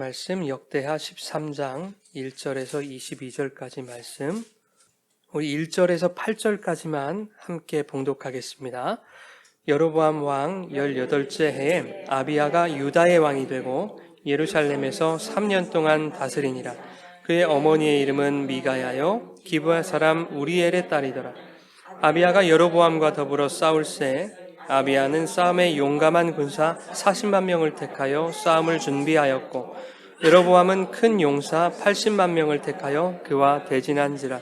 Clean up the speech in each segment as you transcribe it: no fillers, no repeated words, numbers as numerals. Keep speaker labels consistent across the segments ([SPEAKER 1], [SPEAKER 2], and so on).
[SPEAKER 1] 말씀 역대하 13장 1절에서 22절까지 말씀, 우리 1절에서 8절까지만 함께 봉독하겠습니다. 여로보암 왕 18째 해에 아비야가 유다의 왕이 되고 예루살렘에서 3년 동안 다스리니라. 그의 어머니의 이름은 미가야요 기브아 사람 우리엘의 딸이더라. 아비야가 여로보암과 더불어 싸울새 아비야는 싸움에 용감한 군사 40만 명을 택하여 싸움을 준비하였고 여로보암은 큰 용사 80만 명을 택하여 그와 대진한지라.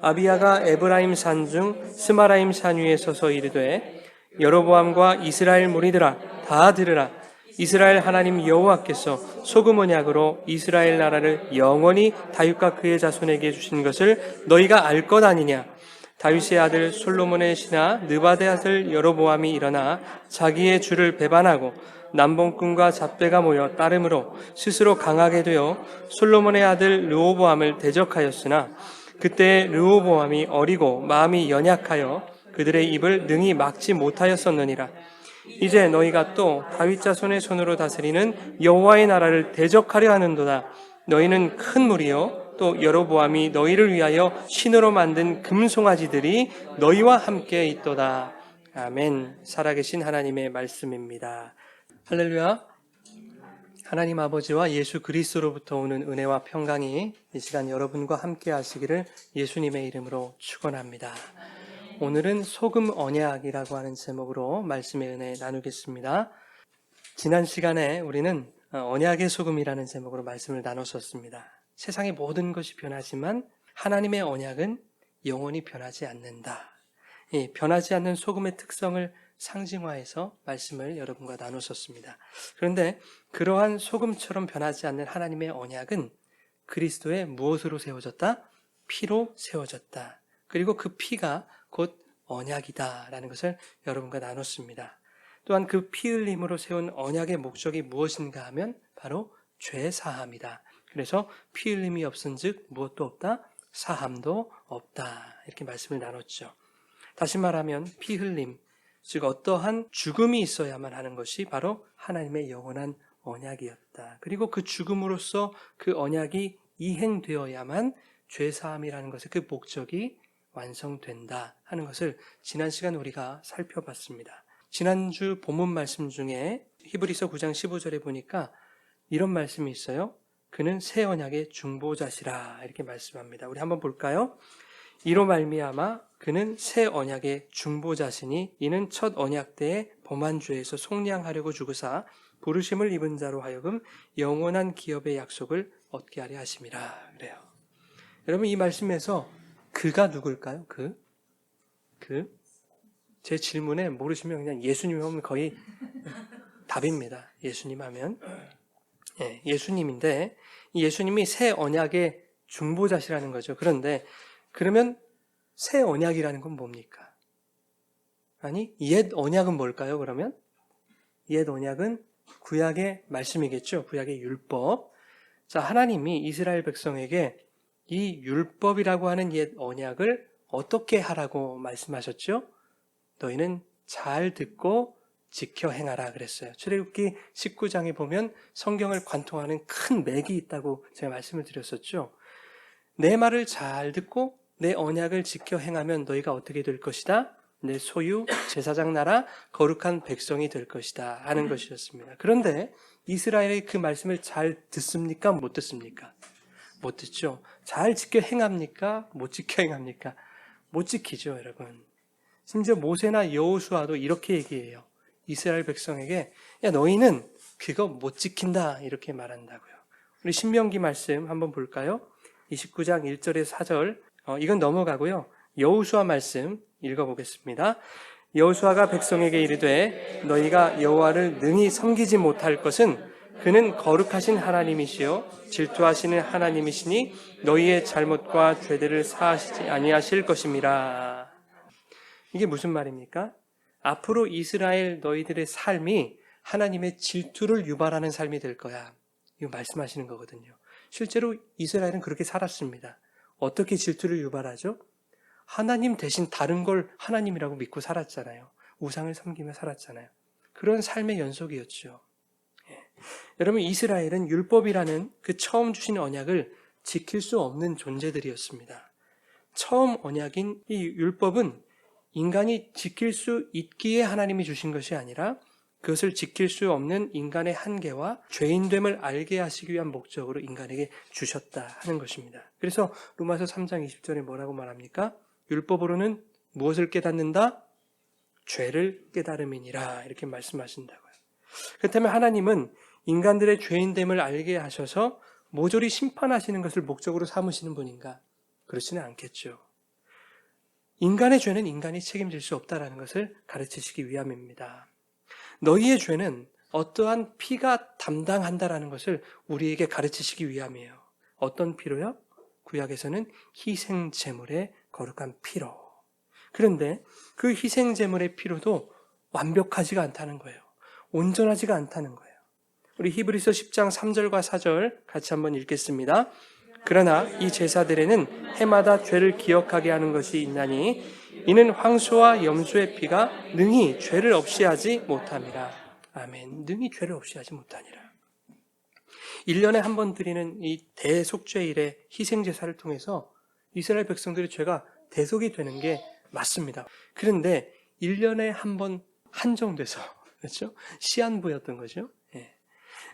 [SPEAKER 1] 아비야가 에브라임 산 중 스마라임 산 위에 서서 이르되 여로보암과 이스라엘 무리들아 다 들으라. 이스라엘 하나님 여호와께서 소금 언약으로 이스라엘 나라를 영원히 다윗과 그의 자손에게 주신 것을 너희가 알 것 아니냐. 다윗의 아들 솔로몬의 신하 느바데 아들 여로보암이 일어나 자기의 주를 배반하고 남봉꾼과 잡배가 모여 따름으로 스스로 강하게 되어 솔로몬의 아들 르호보암을 대적하였으나 그때 르호보암이 어리고 마음이 연약하여 그들의 입을 능히 막지 못하였었느니라. 이제 너희가 또 다윗 자손의 손으로 다스리는 여호와의 나라를 대적하려 하는도다. 너희는 큰 무리요 또 여로보암이 너희를 위하여 신으로 만든 금송아지들이 너희와 함께 있도다. 아멘. 살아계신 하나님의 말씀입니다. 할렐루야. 하나님 아버지와 예수 그리스도로부터 오는 은혜와 평강이 이 시간 여러분과 함께 하시기를 예수님의 이름으로 축원합니다. 오늘은 소금 언약이라고 하는 제목으로 말씀의 은혜 나누겠습니다. 지난 시간에 우리는 언약의 소금이라는 제목으로 말씀을 나눴었습니다. 세상의 모든 것이 변하지만 하나님의 언약은 영원히 변하지 않는다. 이 변하지 않는 소금의 특성을 상징화해서 말씀을 여러분과 나눴었습니다. 그런데 그러한 소금처럼 변하지 않는 하나님의 언약은 그리스도의 무엇으로 세워졌다? 피로 세워졌다. 그리고 그 피가 곧 언약이다라는 것을 여러분과 나눴습니다. 또한 그 피 흘림으로 세운 언약의 목적이 무엇인가 하면 바로 죄 사함이다. 그래서 피 흘림이 없은즉 무엇도 없다? 사함도 없다. 이렇게 말씀을 나눴죠. 다시 말하면 피 흘림, 즉 어떠한 죽음이 있어야만 하는 것이 바로 하나님의 영원한 언약이었다. 그리고 그 죽음으로써 그 언약이 이행되어야만 죄 사함이라는 것의 그 목적이 완성된다 하는 것을 지난 시간 우리가 살펴봤습니다. 지난주 본문 말씀 중에 히브리서 9장 15절에 보니까 이런 말씀이 있어요. 그는 새 언약의 중보자시라 이렇게 말씀합니다. 우리 한번 볼까요? 이로 말미암아 그는 새 언약의 중보자시니 이는 첫 언약 때에 범한 죄에서 속량하려고 죽으사 부르심을 입은 자로 하여금 영원한 기업의 약속을 얻게 하려 하심이라 그래요. 여러분 이 말씀에서 그가 누굴까요? 제 질문에 모르시면 그냥 예수님 하면 거의 답입니다. 예수님 하면 예수님인데 이 예수님이 새 언약의 중보자시라는 거죠. 그런데 그러면 새 언약이라는 건 뭡니까? 아니 옛 언약은 뭘까요? 그러면 옛 언약은 구약의 말씀이겠죠. 구약의 율법. 자, 하나님이 이스라엘 백성에게 이 율법이라고 하는 옛 언약을 어떻게 하라고 말씀하셨죠? 너희는 잘 듣고 지켜 행하라 그랬어요. 출애굽기 19장에 보면 성경을 관통하는 큰 맥이 있다고 제가 말씀을 드렸었죠. 내 말을 잘 듣고 내 언약을 지켜 행하면 너희가 어떻게 될 것이다? 내 소유, 제사장 나라, 거룩한 백성이 될 것이다 하는 것이었습니다. 그런데 이스라엘이 그 말씀을 잘 듣습니까? 못 듣습니까? 못 듣죠. 잘 지켜 행합니까? 못 지켜 행합니까? 못 지키죠, 여러분. 심지어 모세나 여호수아도 이렇게 얘기해요. 이스라엘 백성에게 야 너희는 그거 못 지킨다 이렇게 말한다고요. 우리 신명기 말씀 한번 볼까요? 29장 1절에서 4절 이건 넘어가고요. 여호수아 말씀 읽어보겠습니다. 여호수아가 백성에게 이르되 너희가 여호와를 능히 섬기지 못할 것은 그는 거룩하신 하나님이시요 질투하시는 하나님이시니 너희의 잘못과 죄들을 사하시지 아니하실 것임이라. 이게 무슨 말입니까? 앞으로 이스라엘 너희들의 삶이 하나님의 질투를 유발하는 삶이 될 거야. 이거 말씀하시는 거거든요. 실제로 이스라엘은 그렇게 살았습니다. 어떻게 질투를 유발하죠? 하나님 대신 다른 걸 하나님이라고 믿고 살았잖아요. 우상을 섬기며 살았잖아요. 그런 삶의 연속이었죠. 여러분, 이스라엘은 율법이라는 그 처음 주신 언약을 지킬 수 없는 존재들이었습니다. 처음 언약인 이 율법은 인간이 지킬 수 있기에 하나님이 주신 것이 아니라 그것을 지킬 수 없는 인간의 한계와 죄인됨을 알게 하시기 위한 목적으로 인간에게 주셨다 하는 것입니다. 그래서 로마서 3장 20절에 뭐라고 말합니까? 율법으로는 무엇을 깨닫는다? 죄를 깨달음이니라, 이렇게 말씀하신다고요. 그렇다면 하나님은 인간들의 죄인됨을 알게 하셔서 모조리 심판하시는 것을 목적으로 삼으시는 분인가? 그렇지는 않겠죠. 인간의 죄는 인간이 책임질 수 없다는 것을 가르치시기 위함입니다. 너희의 죄는 어떠한 피가 담당한다라는 것을 우리에게 가르치시기 위함이에요. 어떤 피로요? 구약에서는 희생제물의 거룩한 피로. 그런데 그 희생제물의 피로도 완벽하지가 않다는 거예요. 온전하지가 않다는 거예요. 우리 히브리서 10장 3절과 4절 같이 한번 읽겠습니다. 그러나 이 제사들에는 해마다 죄를 기억하게 하는 것이 있나니 이는 황소와 염소의 피가 능히 죄를 없이 하지 못함이라. 아멘. 능히 죄를 없이 하지 못하니라. 1년에 한 번 드리는 이 대속죄일의 희생제사를 통해서 이스라엘 백성들의 죄가 대속이 되는 게 맞습니다. 그런데 1년에 한 번 한정돼서, 그렇죠? 시한부였던 거죠. 예.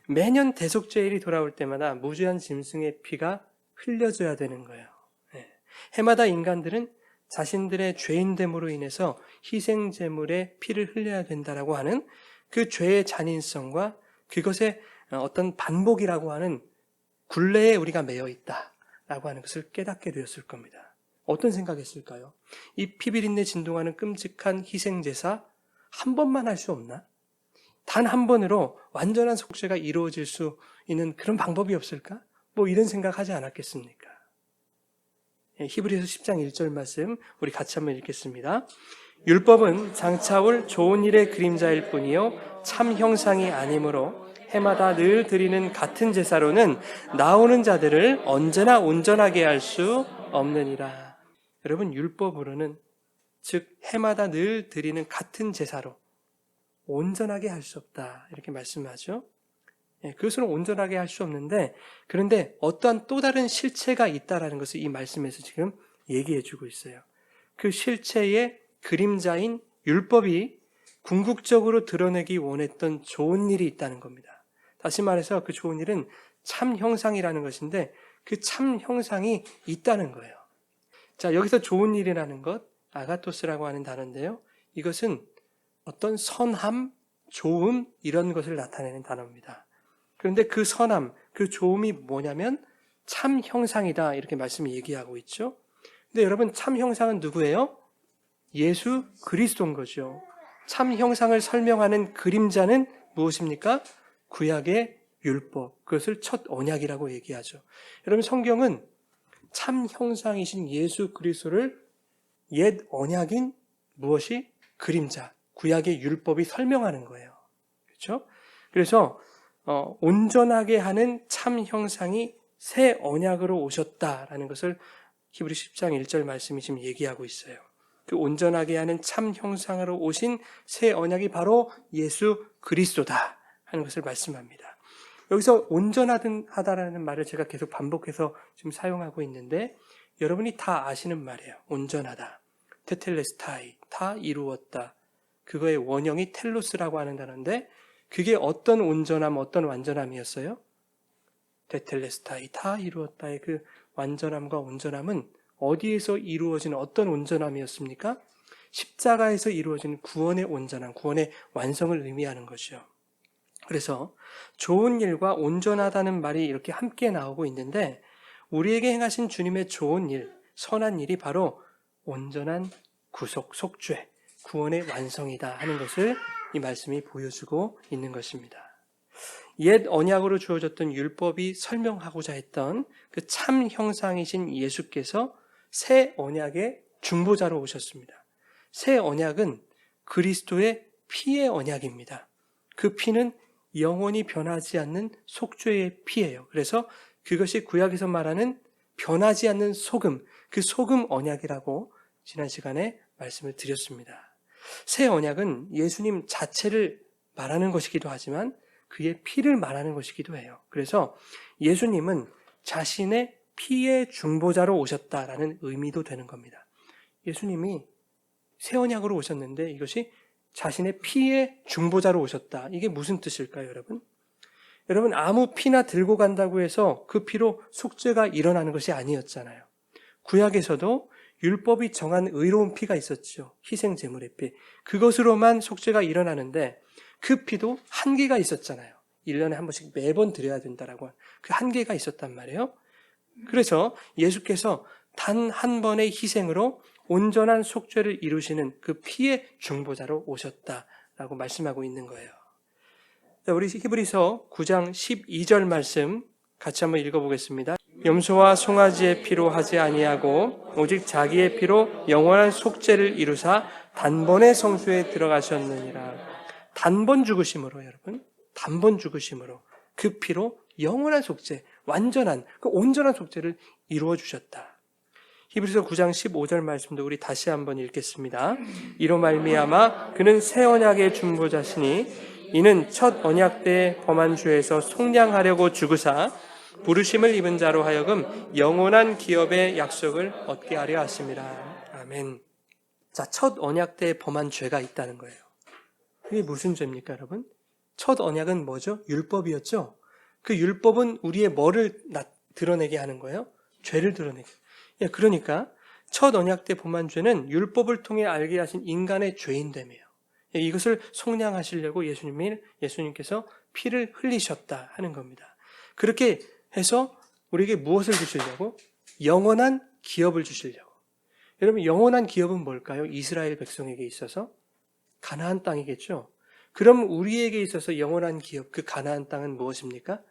[SPEAKER 1] 매년 대속죄일이 돌아올 때마다 무죄한 짐승의 피가 흘려져야 되는 거예요. 예. 해마다 인간들은 자신들의 죄인됨으로 인해서 희생제물의 피를 흘려야 된다라고 하는 그 죄의 잔인성과 그것의 어떤 반복이라고 하는 굴레에 우리가 매여 있다라고 하는 것을 깨닫게 되었을 겁니다. 어떤 생각했을까요? 이 피비린내 진동하는 끔찍한 희생제사 한 번만 할 수 없나? 단 한 번으로 완전한 속죄가 이루어질 수 있는 그런 방법이 없을까? 뭐 이런 생각하지 않았겠습니까? 히브리서 10장 1절 말씀 우리 같이 한번 읽겠습니다. 율법은 장차 올 좋은 일의 그림자일 뿐이요 참 형상이 아니므로 해마다 늘 드리는 같은 제사로는 나오는 자들을 언제나 온전하게 할 수 없느니라. 여러분, 율법으로는 즉 해마다 늘 드리는 같은 제사로 온전하게 할 수 없다, 이렇게 말씀하죠. 그것은 온전하게 할 수 없는데, 그런데 어떠한 또 다른 실체가 있다라는 것을 이 말씀에서 지금 얘기해 주고 있어요. 그 실체의 그림자인 율법이 궁극적으로 드러내기 원했던 좋은 일이 있다는 겁니다. 다시 말해서 그 좋은 일은 참 형상이라는 것인데 그 참 형상이 있다는 거예요. 자, 여기서 좋은 일이라는 것, 아가토스라고 하는 단어인데요. 이것은 어떤 선함, 좋음, 이런 것을 나타내는 단어입니다. 그런데 그 선함, 그 좋음이 뭐냐면 참 형상이다, 이렇게 말씀이 얘기하고 있죠. 근데 여러분, 참 형상은 누구예요? 예수 그리스도인 거죠. 참 형상을 설명하는 그림자는 무엇입니까? 구약의 율법, 그것을 첫 언약이라고 얘기하죠. 여러분, 성경은 참 형상이신 예수 그리스도를 옛 언약인 무엇이? 그림자, 구약의 율법이 설명하는 거예요. 그렇죠? 그래서 온전하게 하는 참 형상이 새 언약으로 오셨다라는 것을 히브리 10장 1절 말씀이 지금 얘기하고 있어요. 그 온전하게 하는 참 형상으로 오신 새 언약이 바로 예수 그리스도다 하는 것을 말씀합니다. 여기서 온전하다라는 말을 제가 계속 반복해서 지금 사용하고 있는데 여러분이 다 아시는 말이에요. 온전하다. 테텔레스타이, 다 이루었다. 그거의 원형이 텔로스라고 하는 단어인데 그게 어떤 온전함, 어떤 완전함이었어요? 테텔레스타이, 다 이루었다의 그 완전함과 온전함은 어디에서 이루어진 어떤 온전함이었습니까? 십자가에서 이루어진 구원의 온전함, 구원의 완성을 의미하는 것이요. 그래서 좋은 일과 온전하다는 말이 이렇게 함께 나오고 있는데 우리에게 행하신 주님의 좋은 일, 선한 일이 바로 온전한 구속, 속죄, 구원의 완성이다 하는 것을 이 말씀이 보여주고 있는 것입니다. 옛 언약으로 주어졌던 율법이 설명하고자 했던 그 참 형상이신 예수께서 새 언약의 중보자로 오셨습니다. 새 언약은 그리스도의 피의 언약입니다. 그 피는 영원히 변하지 않는 속죄의 피예요. 그래서 그것이 구약에서 말하는 변하지 않는 소금, 그 소금 언약이라고 지난 시간에 말씀을 드렸습니다. 새 언약은 예수님 자체를 말하는 것이기도 하지만 그의 피를 말하는 것이기도 해요. 그래서 예수님은 자신의 피의 중보자로 오셨다라는 의미도 되는 겁니다. 예수님이 새 언약으로 오셨는데 이것이 자신의 피의 중보자로 오셨다. 이게 무슨 뜻일까요, 여러분? 여러분, 아무 피나 들고 간다고 해서 그 피로 속죄가 일어나는 것이 아니었잖아요. 구약에서도 율법이 정한 의로운 피가 있었죠. 희생 제물의 피. 그것으로만 속죄가 일어나는데 그 피도 한계가 있었잖아요. 1년에 한 번씩 매번 드려야 된다라고 그 한계가 있었단 말이에요. 그래서 예수께서 단 한 번의 희생으로 온전한 속죄를 이루시는 그 피의 중보자로 오셨다라고 말씀하고 있는 거예요. 자, 우리 히브리서 9장 12절 말씀 같이 한번 읽어보겠습니다. 염소와 송아지의 피로 하지 아니하고 오직 자기의 피로 영원한 속죄를 이루사 단번에 성소에 들어가셨느니라. 단번 죽으심으로, 여러분, 단번 죽으심으로 그 피로 영원한 속죄, 완전한 그 온전한 속죄를 이루어 주셨다. 히브리서 9장 15절 말씀도 우리 다시 한번 읽겠습니다. 이로 말미암아 그는 새 언약의 중보자시니 이는 첫 언약 때 범한 죄에서 속량하려고 죽으사 부르심을 입은 자로 하여금 영원한 기업의 약속을 얻게 하려 하심이라. 아멘. 자, 첫 언약 때 범한 죄가 있다는 거예요. 그게 무슨 죄입니까, 여러분? 첫 언약은 뭐죠? 율법이었죠? 그 율법은 우리의 뭐를 드러내게 하는 거예요? 죄를 드러내게. 그러니까 첫 언약 때 범한 죄는 율법을 통해 알게 하신 인간의 죄인됨이에요. 이것을 속량하시려고 예수님께서 피를 흘리셨다 하는 겁니다. 그렇게 해서 우리에게 무엇을 주시려고? 영원한 기업을 주시려고. 여러분, 영원한 기업은 뭘까요? 이스라엘 백성에게 있어서 가나안 땅이겠죠. 그럼 우리에게 있어서 영원한 기업, 그 가나안 땅은 무엇입니까?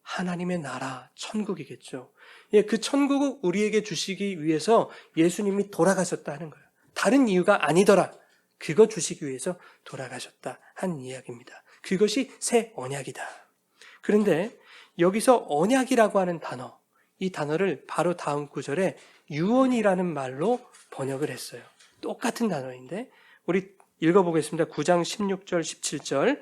[SPEAKER 1] 하나님의 나라, 천국이겠죠. 그 천국을 우리에게 주시기 위해서 예수님이 돌아가셨다 하는 거예요. 다른 이유가 아니더라. 그거 주시기 위해서 돌아가셨다 하는 이야기입니다. 그것이 새 언약이다. 그런데 여기서 언약이라고 하는 단어, 이 단어를 바로 다음 구절에 유언이라는 말로 번역을 했어요. 똑같은 단어인데 우리 읽어보겠습니다. 9장 16절 17절.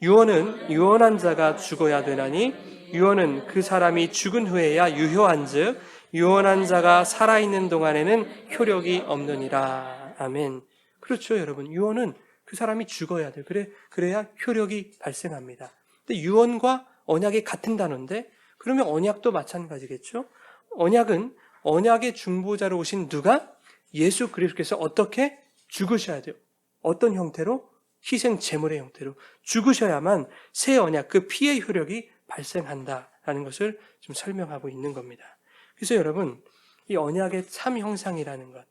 [SPEAKER 1] 유언은 유언한 자가 죽어야 되나니 유언은 그 사람이 죽은 후에야 유효한즉 유언한 자가 살아있는 동안에는 효력이 없느니라. 아멘. 그렇죠, 여러분. 유언은 그 사람이 죽어야 돼요. 그래야 효력이 발생합니다. 근데 유언과 언약이 같은 단어인데 그러면 언약도 마찬가지겠죠. 언약은 언약의 중보자로 오신 누가? 예수 그리스도께서 어떻게 죽으셔야 돼요. 어떤 형태로? 희생 제물의 형태로 죽으셔야만 새 언약, 그 피의 효력이 발생한다라는 것을 좀 설명하고 있는 겁니다. 그래서 여러분, 이 언약의 참 형상이라는 것,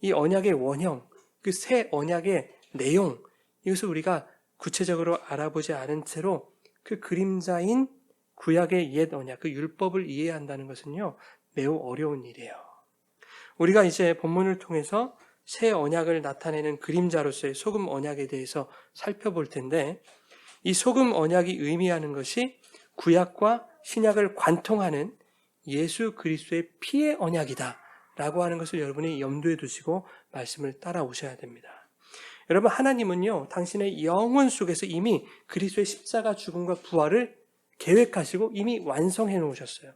[SPEAKER 1] 이 언약의 원형, 그 새 언약의 내용, 이것을 우리가 구체적으로 알아보지 않은 채로 그 그림자인 구약의 옛 언약, 그 율법을 이해한다는 것은요, 매우 어려운 일이에요. 우리가 이제 본문을 통해서 새 언약을 나타내는 그림자로서의 소금 언약에 대해서 살펴볼 텐데, 이 소금 언약이 의미하는 것이 구약과 신약을 관통하는 예수 그리스도의 피의 언약이다 라고 하는 것을 여러분이 염두에 두시고 말씀을 따라오셔야 됩니다. 여러분, 하나님은요, 당신의 영혼 속에서 이미 그리스도의 십자가 죽음과 부활을 계획하시고 이미 완성해 놓으셨어요.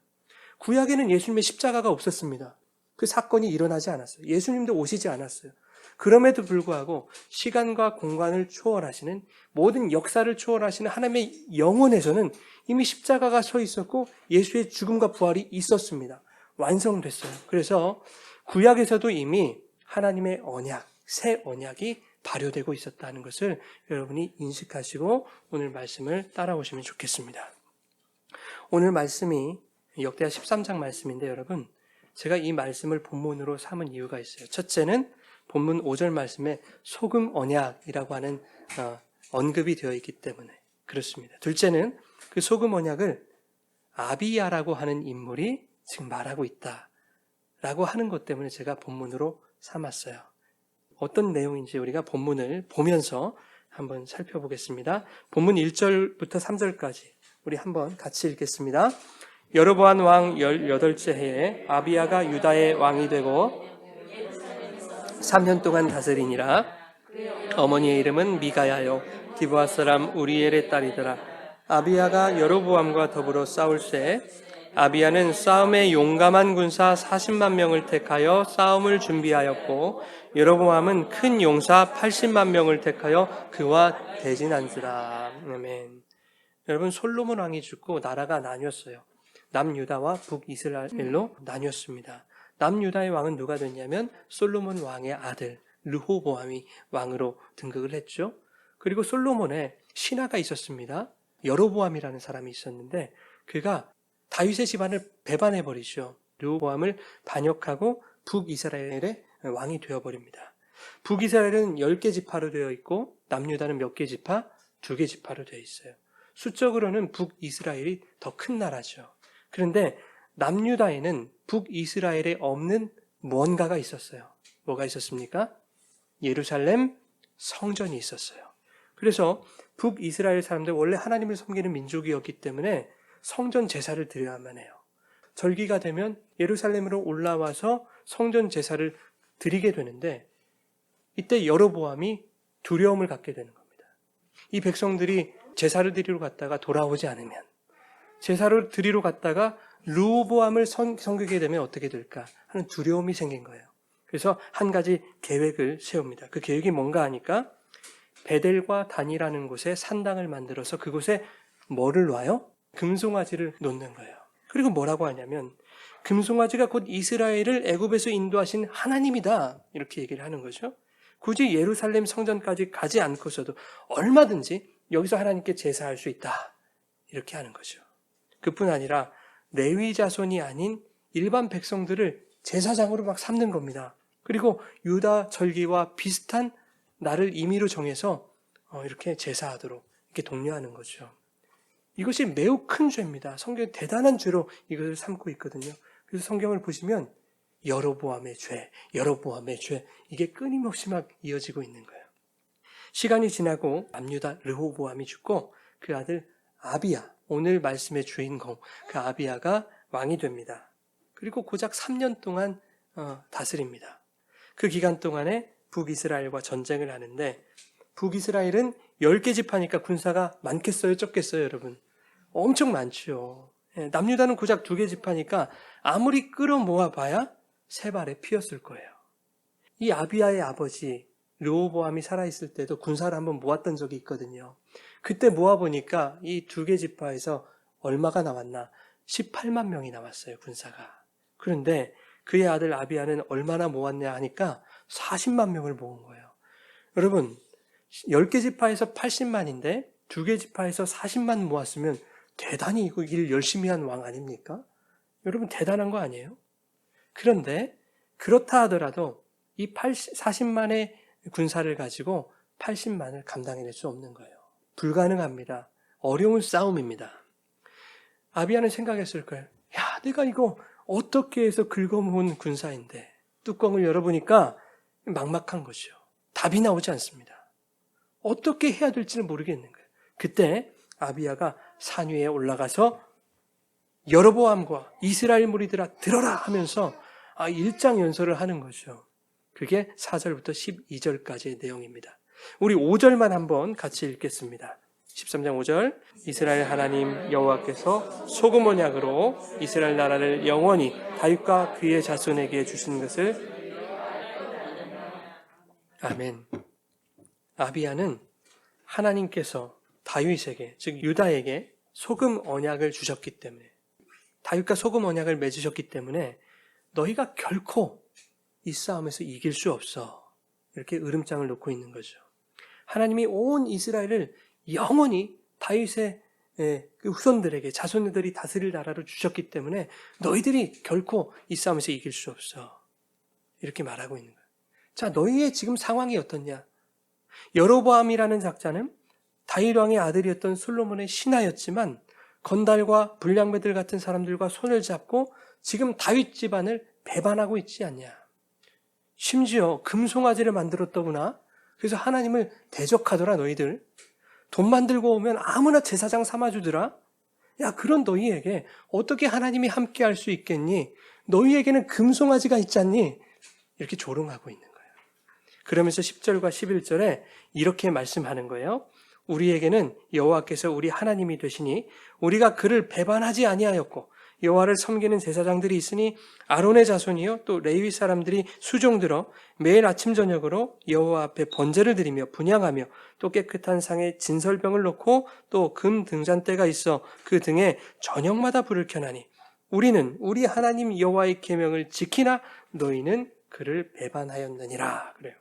[SPEAKER 1] 구약에는 예수님의 십자가가 없었습니다. 그 사건이 일어나지 않았어요. 예수님도 오시지 않았어요. 그럼에도 불구하고 시간과 공간을 초월하시는, 모든 역사를 초월하시는 하나님의 영혼에서는 이미 십자가가 서 있었고 예수의 죽음과 부활이 있었습니다. 완성됐어요. 그래서 구약에서도 이미 하나님의 언약, 새 언약이 발효되고 있었다는 것을 여러분이 인식하시고 오늘 말씀을 따라오시면 좋겠습니다. 오늘 말씀이 역대하 13장 말씀인데 여러분, 제가 이 말씀을 본문으로 삼은 이유가 있어요. 첫째는 본문 5절 말씀에 소금 언약이라고 하는 언급이 되어 있기 때문에 그렇습니다. 둘째는 그 소금 언약을 아비야라고 하는 인물이 지금 말하고 있다라고 하는 것 때문에 제가 본문으로 삼았어요. 어떤 내용인지 우리가 본문을 보면서 한번 살펴보겠습니다. 본문 1절부터 3절까지 우리 한번 같이 읽겠습니다. 여로보암 왕 18째 해에 아비야가 유다의 왕이 되고 3년 동안 다스리니라. 어머니의 이름은 미가야요 기브아 사람 우리엘의 딸이더라. 아비야가 여로보암과 더불어 싸울새 아비야는 싸움에 용감한 군사 40만 명을 택하여 싸움을 준비하였고 여로보암은 큰 용사 80만 명을 택하여 그와 대진한지라. 아멘. 여러분, 솔로몬 왕이 죽고 나라가 나뉘었어요. 남유다와 북이스라엘로 나뉘었습니다. 남유다의 왕은 누가 됐냐면 솔로몬 왕의 아들 르호보암이 왕으로 등극을 했죠. 그리고 솔로몬의 신하가 있었습니다. 여로보암이라는 사람이 있었는데 그가 다윗의 집안을 배반해버리죠. 르호보암을 반역하고 북이스라엘의 왕이 되어버립니다. 북이스라엘은 10개 지파로 되어 있고 남유다는 몇 개 지파? 2개 지파로 되어 있어요. 수적으로는 북이스라엘이 더 큰 나라죠. 그런데 남유다에는 북이스라엘에 없는 무언가가 있었어요. 뭐가 있었습니까? 예루살렘 성전이 있었어요. 그래서 북이스라엘 사람들 원래 하나님을 섬기는 민족이었기 때문에 성전 제사를 드려야만 해요. 절기가 되면 예루살렘으로 올라와서 성전 제사를 드리게 되는데 이때 여로보암이 두려움을 갖게 되는 겁니다. 이 백성들이 제사를 드리러 갔다가 돌아오지 않으면, 제사를 드리러 갔다가 르호보암을 섬기게 되면 어떻게 될까 하는 두려움이 생긴 거예요. 그래서 한 가지 계획을 세웁니다. 그 계획이 뭔가 하니까 베델과 단이라는 곳에 산당을 만들어서 그곳에 뭐를 놔요? 금송아지를 놓는 거예요. 그리고 뭐라고 하냐면 금송아지가 곧 이스라엘을 애굽에서 인도하신 하나님이다, 이렇게 얘기를 하는 거죠. 굳이 예루살렘 성전까지 가지 않고서도 얼마든지 여기서 하나님께 제사할 수 있다, 이렇게 하는 거죠. 그뿐 아니라 레위 자손이 아닌 일반 백성들을 제사장으로 막 삼는 겁니다. 그리고 유다 절기와 비슷한 날을 임의로 정해서 이렇게 제사하도록 이렇게 독려하는 거죠. 이것이 매우 큰 죄입니다. 성경은 대단한 죄로 이것을 삼고 있거든요. 그래서 성경을 보시면 여로보암의 죄, 여로보암의 죄, 이게 끊임없이 막 이어지고 있는 거예요. 시간이 지나고 남유다 르호보암이 죽고 그 아들 아비야, 오늘 말씀의 주인공 그 아비야가 왕이 됩니다. 그리고 고작 3년 동안 다스립니다. 그 기간 동안에 북이스라엘과 전쟁을 하는데 북이스라엘은 10개 지파니까 군사가 많겠어요, 적겠어요, 여러분? 엄청 많죠. 남유다는 고작 2개 지파니까 아무리 끌어모아봐야 3발에 피었을 거예요. 이 아비야의 아버지 르호보암이 살아있을 때도 군사를 한번 모았던 적이 있거든요. 그때 모아보니까 이 2개 지파에서 얼마가 나왔나? 18만 명이 나왔어요, 군사가. 그런데 그의 아들 아비야는 얼마나 모았냐 하니까 40만 명을 모은 거예요. 여러분, 10개 지파에서 80만인데 2개 지파에서 40만 모았으면 대단히 이거 일 열심히 한 왕 아닙니까? 여러분, 대단한 거 아니에요? 그런데 그렇다 하더라도 이 40만의 군사를 가지고 80만을 감당해낼 수 없는 거예요. 불가능합니다. 어려운 싸움입니다. 아비야는 생각했을 거예요. 야, 내가 이거 어떻게 해서 긁어모은 군사인데 뚜껑을 열어보니까 막막한 것이요. 답이 나오지 않습니다. 어떻게 해야 될지는 모르겠는 거예요. 그때 아비야가 산 위에 올라가서 여로보암과 이스라엘 무리들아 들어라 하면서 일장연설을 하는 거죠. 그게 4절부터 12절까지의 내용입니다. 우리 5절만 한번 같이 읽겠습니다. 13장 5절, 이스라엘 하나님 여호와께서 소금 언약으로 이스라엘 나라를 영원히 다윗과 그의 자손에게 주신 것을. 아멘. 아비야는 하나님께서 다윗에게, 즉 유다에게 소금 언약을 주셨기 때문에, 다윗과 소금 언약을 맺으셨기 때문에 너희가 결코 이 싸움에서 이길 수 없어, 이렇게 으름장을 놓고 있는 거죠. 하나님이 온 이스라엘을 영원히 다윗의 그 후손들에게, 자손들이 다스릴 나라로 주셨기 때문에 너희들이 결코 이 싸움에서 이길 수 없어, 이렇게 말하고 있는 거예요. 자, 너희의 지금 상황이 어떻냐? 여로보암이라는 작자는 다윗 왕의 아들이었던 솔로몬의 신하였지만 건달과 불량배들 같은 사람들과 손을 잡고 지금 다윗 집안을 배반하고 있지 않냐? 심지어 금송아지를 만들었더구나. 그래서 하나님을 대적하더라. 너희들 돈 만들고 오면 아무나 제사장 삼아주더라. 야, 그런 너희에게 어떻게 하나님이 함께 할 수 있겠니? 너희에게는 금송아지가 있지 않니? 이렇게 조롱하고 있는 거예요. 그러면서 10절과 11절에 이렇게 말씀하는 거예요. 우리에게는 여호와께서 우리 하나님이 되시니 우리가 그를 배반하지 아니하였고 여호와를 섬기는 제사장들이 있으니 아론의 자손이요 또 레위 사람들이 수종들어 매일 아침 저녁으로 여호와 앞에 번제를 드리며 분향하며 또 깨끗한 상에 진설병을 놓고 또 금 등잔대가 있어 그 등에 저녁마다 불을 켜나니 우리는 우리 하나님 여호와의 계명을 지키나 너희는 그를 배반하였느니라. 그래요.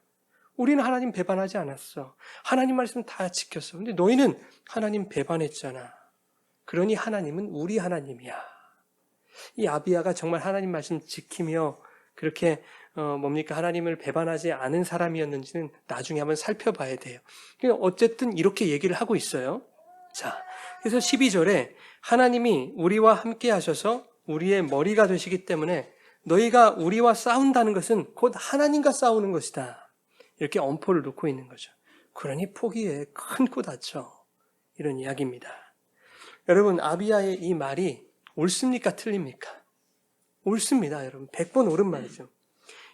[SPEAKER 1] 우리는 하나님 배반하지 않았어. 하나님 말씀 다 지켰어. 근데 너희는 하나님 배반했잖아. 그러니 하나님은 우리 하나님이야. 이 아비야가 정말 하나님 말씀 지키며 그렇게 하나님을 배반하지 않은 사람이었는지는 나중에 한번 살펴봐야 돼요. 어쨌든 이렇게 얘기를 하고 있어요. 자, 그래서 12절에 하나님이 우리와 함께 하셔서 우리의 머리가 되시기 때문에 너희가 우리와 싸운다는 것은 곧 하나님과 싸우는 것이다. 이렇게 엄포를 놓고 있는 거죠. 그러니 포기해. 큰 코 다쳐. 이런 이야기입니다. 여러분, 아비야의 이 말이 옳습니까? 틀립니까? 옳습니다, 여러분. 100번 옳은 말이죠.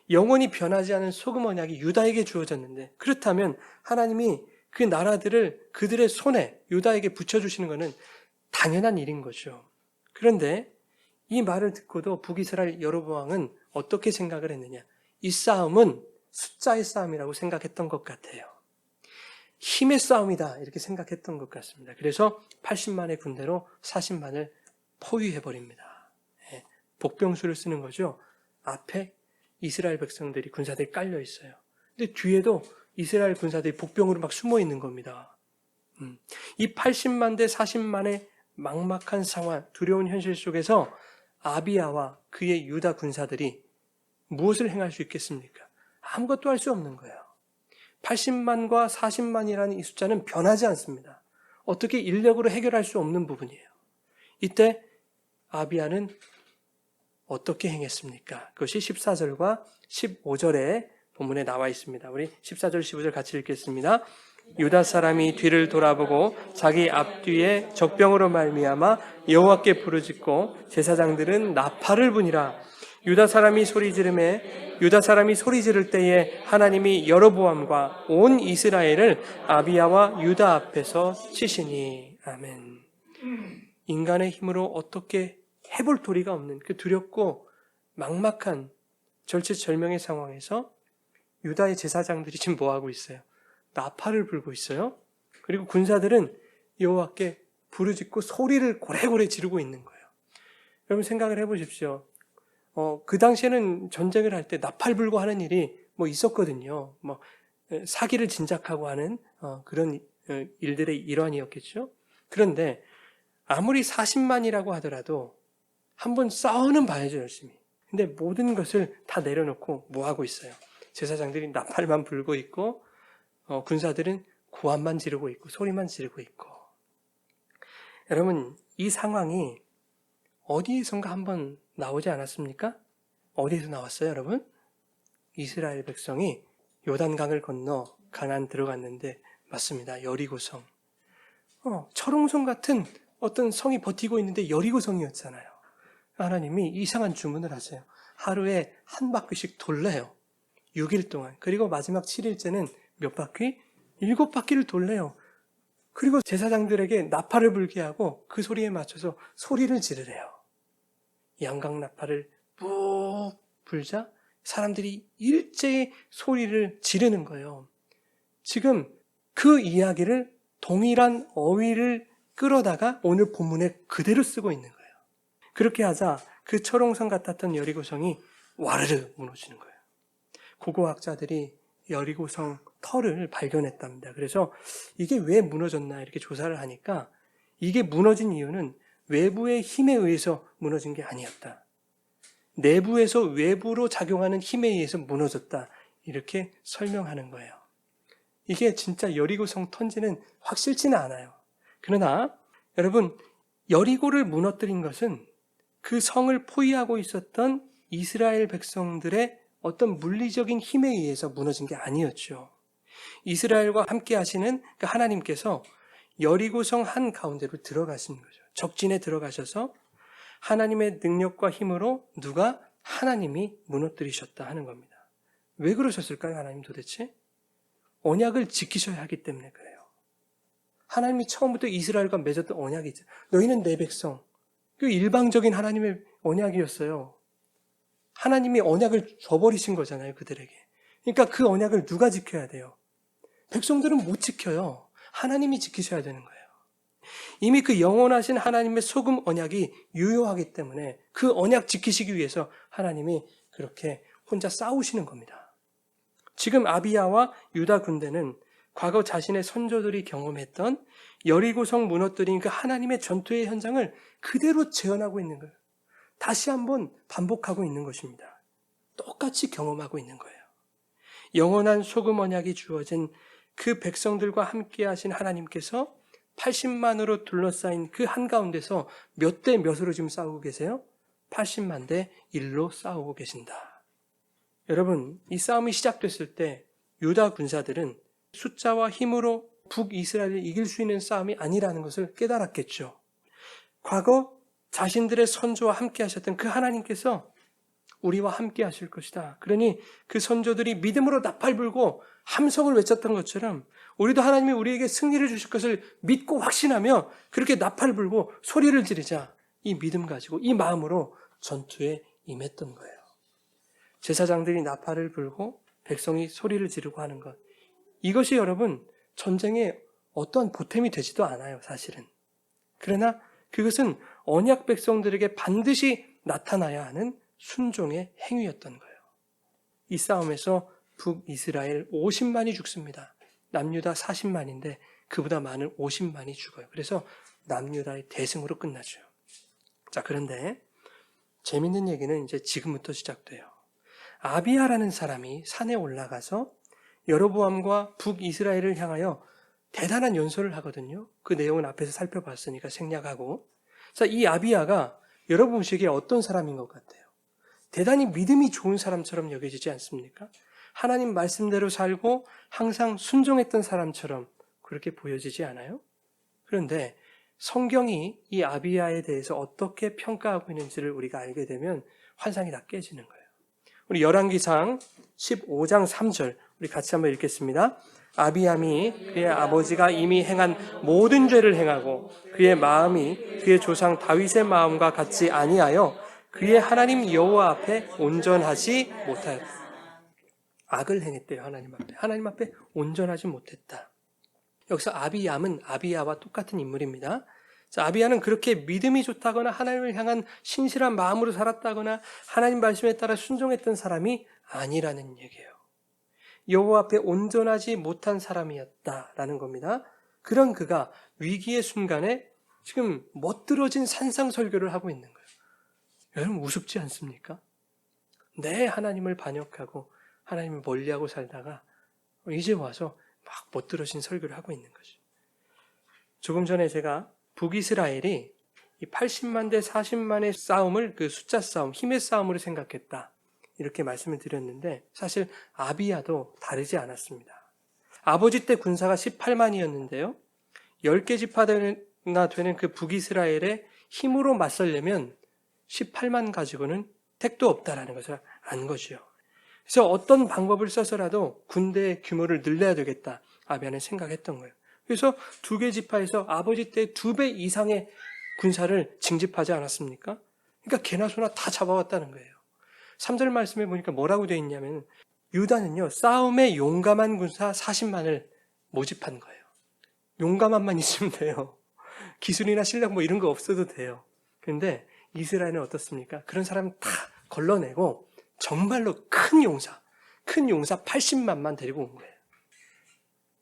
[SPEAKER 1] 영원히 변하지 않은 소금 언약이 유다에게 주어졌는데 그렇다면 하나님이 그 나라들을 그들의 손에 유다에게 붙여주시는 것은 당연한 일인 거죠. 그런데 이 말을 듣고도 북이스라엘 여로보암은 어떻게 생각을 했느냐? 이 싸움은 숫자의 싸움이라고 생각했던 것 같아요. 힘의 싸움이다 이렇게 생각했던 것 같습니다. 그래서 80만의 군대로 40만을 포위해버립니다. 복병수를 쓰는 거죠. 앞에 이스라엘 백성들이 군사들이 깔려 있어요. 근데 뒤에도 이스라엘 군사들이 복병으로 막 숨어 있는 겁니다. 이 80만 대 40만의 막막한 상황, 두려운 현실 속에서 아비야와 그의 유다 군사들이 무엇을 행할 수 있겠습니까? 아무것도 할 수 없는 거예요. 80만과 40만이라는 이 숫자는 변하지 않습니다. 어떻게 인력으로 해결할 수 없는 부분이에요. 이때 아비야는 어떻게 행했습니까? 그것이 14절과 15절에 본문에 나와 있습니다. 우리 14절, 15절 같이 읽겠습니다. 유다 사람이 뒤를 돌아보고 자기 앞뒤에 적병으로 말미암아 여호와께 부르짖고 제사장들은 나팔을 부니라. 유다 사람이 소리 지를 때에 하나님이 여로보암과 온 이스라엘을 아비야와 유다 앞에서 치시니. 아멘. 인간의 힘으로 어떻게 해볼 도리가 없는 그 두렵고 막막한 절체절명의 상황에서 유다의 제사장들이 지금 뭐하고 있어요? 나팔을 불고 있어요. 그리고 군사들은 여호와께 부르짖고 소리를 고래고래 지르고 있는 거예요. 여러분 생각을 해보십시오. 그 당시에는 전쟁을 할 때 나팔 불고 하는 일이 있었거든요. 사기를 진작하고 하는 그런 일들의 일환이었겠죠. 그런데 아무리 40만이라고 하더라도 한번 싸우는 봐야죠, 열심히. 근데 모든 것을 다 내려놓고 뭐 하고 있어요? 제사장들이 나팔만 불고 있고 군사들은 고함만 지르고 있고 소리만 지르고 있고. 여러분, 이 상황이 어디에선가 한번 나오지 않았습니까? 어디에서 나왔어요, 여러분? 이스라엘 백성이 요단강을 건너 가나안 들어갔는데 맞습니다. 여리고성. 철옹성 같은 어떤 성이 버티고 있는데 여리고성이었잖아요. 하나님이 이상한 주문을 하세요. 하루에 한 바퀴씩 돌래요. 6일 동안. 그리고 마지막 7일째는 몇 바퀴? 7바퀴를 돌래요. 그리고 제사장들에게 나팔을 불게 하고 그 소리에 맞춰서 소리를 지르래요. 양각 나팔을 푹 불자 사람들이 일제히 소리를 지르는 거예요. 지금 그 이야기를 동일한 어휘를 끌어다가 오늘 본문에 그대로 쓰고 있는 거예요. 그렇게 하자 그 철옹성 같았던 여리고성이 와르르 무너지는 거예요. 고고학자들이 여리고성 터를 발견했답니다. 그래서 이게 왜 무너졌나 이렇게 조사를 하니까 이게 무너진 이유는 외부의 힘에 의해서 무너진 게 아니었다. 내부에서 외부로 작용하는 힘에 의해서 무너졌다. 이렇게 설명하는 거예요. 이게 진짜 여리고성 턴지는 확실치는 않아요. 그러나 여러분, 여리고를 무너뜨린 것은 그 성을 포위하고 있었던 이스라엘 백성들의 어떤 물리적인 힘에 의해서 무너진 게 아니었죠. 이스라엘과 함께 하시는 그 하나님께서 여리고성 한가운데로 들어가시는 거죠. 적진에 들어가셔서 하나님의 능력과 힘으로 누가? 하나님이 무너뜨리셨다 하는 겁니다. 왜 그러셨을까요? 하나님 도대체? 언약을 지키셔야 하기 때문에 그래요. 하나님이 처음부터 이스라엘과 맺었던 언약이 있죠. 너희는 내 백성. 그 일방적인 하나님의 언약이었어요. 하나님이 언약을 줘버리신 거잖아요, 그들에게. 그러니까 그 언약을 누가 지켜야 돼요? 백성들은 못 지켜요. 하나님이 지키셔야 되는 거예요. 이미 그 영원하신 하나님의 소금 언약이 유효하기 때문에 그 언약 지키시기 위해서 하나님이 그렇게 혼자 싸우시는 겁니다. 지금 아비야와 유다 군대는 과거 자신의 선조들이 경험했던 여리고성 무너뜨린 그 하나님의 전투의 현장을 그대로 재현하고 있는 거예요. 다시 한번 반복하고 있는 것입니다. 똑같이 경험하고 있는 거예요. 영원한 소금 언약이 주어진 그 백성들과 함께 하신 하나님께서 80만으로 둘러싸인 그 한가운데서 몇 대 몇으로 지금 싸우고 계세요? 80만 대 1로 싸우고 계신다. 여러분, 이 싸움이 시작됐을 때 유다 군사들은 숫자와 힘으로 북이스라엘을 이길 수 있는 싸움이 아니라는 것을 깨달았겠죠. 과거 자신들의 선조와 함께 하셨던 그 하나님께서 우리와 함께 하실 것이다. 그러니 그 선조들이 믿음으로 나팔 불고 함성을 외쳤던 것처럼 우리도 하나님이 우리에게 승리를 주실 것을 믿고 확신하며 그렇게 나팔 불고 소리를 지르자. 이 믿음 가지고 이 마음으로 전투에 임했던 거예요. 제사장들이 나팔을 불고 백성이 소리를 지르고 하는 것. 이것이 여러분 전쟁에 어떠한 보탬이 되지도 않아요, 사실은. 그러나 그것은 언약 백성들에게 반드시 나타나야 하는 순종의 행위였던 거예요. 이 싸움에서 북이스라엘 50만이 죽습니다. 남유다 40만인데 그보다 많은 50만이 죽어요. 그래서 남유다의 대승으로 끝나죠. 자, 그런데 재밌는 얘기는 이제 지금부터 시작돼요. 아비야라는 사람이 산에 올라가서 여로보암과 북이스라엘을 향하여 대단한 연설을 하거든요. 그 내용은 앞에서 살펴봤으니까 생략하고. 자, 이 아비야가 여러분 보시기에 어떤 사람인 것 같아요? 대단히 믿음이 좋은 사람처럼 여겨지지 않습니까? 하나님 말씀대로 살고 항상 순종했던 사람처럼 그렇게 보여지지 않아요? 그런데 성경이 이 아비야에 대해서 어떻게 평가하고 있는지를 우리가 알게 되면 환상이 다 깨지는 거예요. 우리 열왕기상 15장 3절 우리 같이 한번 읽겠습니다. 아비암이 그의 아버지가 이미 행한 모든 죄를 행하고 그의 마음이 그의 조상 다윗의 마음과 같지 아니하여 그의 하나님 여호와 앞에 온전하지 못하였다. 악을 행했대요. 하나님 앞에 온전하지 못했다. 여기서 아비암은 아비야와 똑같은 인물입니다. 자, 아비야는 그렇게 믿음이 좋다거나 하나님을 향한 신실한 마음으로 살았다거나 하나님 말씀에 따라 순종했던 사람이 아니라는 얘기예요. 여호와 앞에 온전하지 못한 사람이었다라는 겁니다. 그런 그가 위기의 순간에 지금 멋들어진 산상설교를 하고 있는 거예요. 여러분 우습지 않습니까? 내 하나님을 반역하고 하나님을 멀리하고 살다가 이제 와서 막 멋들어진 설교를 하고 있는 거죠. 조금 전에 제가 북이스라엘이 이 80만 대 40만의 싸움을 그 숫자 싸움, 힘의 싸움으로 생각했다. 이렇게 말씀을 드렸는데 사실 아비야도 다르지 않았습니다. 아버지 때 군사가 18만이었는데요. 10개 지파나 되는 그 북이스라엘의 힘으로 맞서려면 18만 가지고는 택도 없다라는 것을 안 거죠. 그래서 어떤 방법을 써서라도 군대의 규모를 늘려야 되겠다. 아비야는 생각했던 거예요. 그래서 2개 지파에서 아버지 때 2배 이상의 군사를 징집하지 않았습니까? 그러니까 개나 소나 다 잡아왔다는 거예요. 3절 말씀에 보니까 뭐라고 되어 있냐면 유다는요. 싸움에 용감한 군사 40만을 모집한 거예요. 용감함만 있으면 돼요. 기술이나 실력 뭐 이런 거 없어도 돼요. 그런데 이스라엘은 어떻습니까? 그런 사람 다 걸러내고 정말로 큰 용사 80만만 데리고 온 거예요.